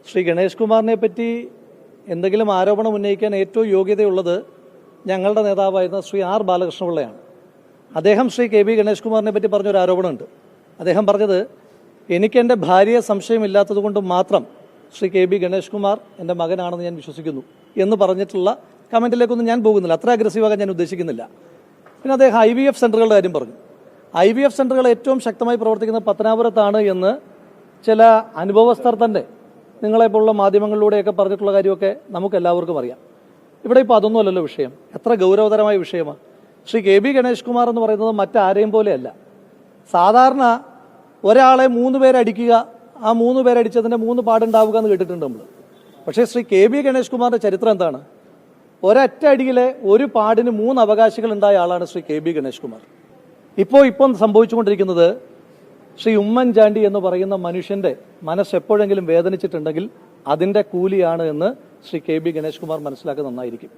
ശ്രീ ഗണേഷ് കുമാറിനെ പറ്റി എന്തെങ്കിലും ആരോപണം ഉന്നയിക്കാൻ ഏറ്റവും യോഗ്യതയുള്ളത് ഞങ്ങളുടെ നേതാവായിരുന്ന ശ്രീ ആർ ബാലകൃഷ്ണപിള്ളയാണ്. അദ്ദേഹം ശ്രീ കെ ബി ഗണേഷ് കുമാറിനെ പറ്റി പറഞ്ഞൊരു ആരോപണമുണ്ട്. അദ്ദേഹം പറഞ്ഞത്, എനിക്ക് എൻ്റെ ഭാര്യയെ സംശയമില്ലാത്തത് കൊണ്ട് മാത്രം ശ്രീ കെ ബി ഗണേഷ് കുമാർ എൻ്റെ മകനാണെന്ന് ഞാൻ വിശ്വസിക്കുന്നു എന്ന് പറഞ്ഞിട്ടുള്ള കമൻറ്റിലേക്കൊന്നും ഞാൻ പോകുന്നില്ല. അത്ര അഗ്രസീവാകാൻ ഞാൻ ഉദ്ദേശിക്കുന്നില്ല. പിന്നെ അദ്ദേഹം IVF സെൻ്ററുകളുടെ കാര്യം പറഞ്ഞു. IVF സെൻ്ററുകൾ ഏറ്റവും ശക്തമായി പ്രവർത്തിക്കുന്ന പത്തനാപുരത്താണ് എന്ന് ചില അനുഭവസ്ഥർ തന്നെ നിങ്ങളെപ്പോലുള്ള മാധ്യമങ്ങളിലൂടെയൊക്കെ പറഞ്ഞിട്ടുള്ള കാര്യമൊക്കെ നമുക്കെല്ലാവർക്കും അറിയാം. ഇവിടെ ഇപ്പോൾ അതൊന്നുമല്ലല്ലോ വിഷയം. എത്ര ഗൗരവതരമായ വിഷയമാണ്. ശ്രീ കെ ബി ഗണേഷ് കുമാർ എന്ന് പറയുന്നത് മറ്റാരെയും പോലെയല്ല. സാധാരണ ഒരാളെ 3 പേരടിക്കുക, ആ 3 പേരടിച്ചതിൻ്റെ 3 പാടുണ്ടാവുക എന്ന് കേട്ടിട്ടുണ്ട് നമ്മൾ. പക്ഷേ ശ്രീ കെ ബി ഗണേഷ് കുമാറിൻ്റെ ചരിത്രം എന്താണ്? ഒരൊറ്റ അടിയിലെ ഒരു പാടിന് 3 അവകാശികൾ ഉണ്ടായ ആളാണ് ശ്രീ കെ ബി ഗണേഷ് കുമാർ. ഇപ്പം സംഭവിച്ചുകൊണ്ടിരിക്കുന്നത്, ശ്രീ ഉമ്മൻചാണ്ടി എന്ന് പറയുന്ന മനുഷ്യന്റെ മനസ്സ് എപ്പോഴെങ്കിലും വേദനിച്ചിട്ടുണ്ടെങ്കിൽ അതിന്റെ കൂലിയാണ് എന്ന് ശ്രീ കെ ബി ഗണേഷ് കുമാർ മനസ്സിലാക്കുക നന്നായിരിക്കും.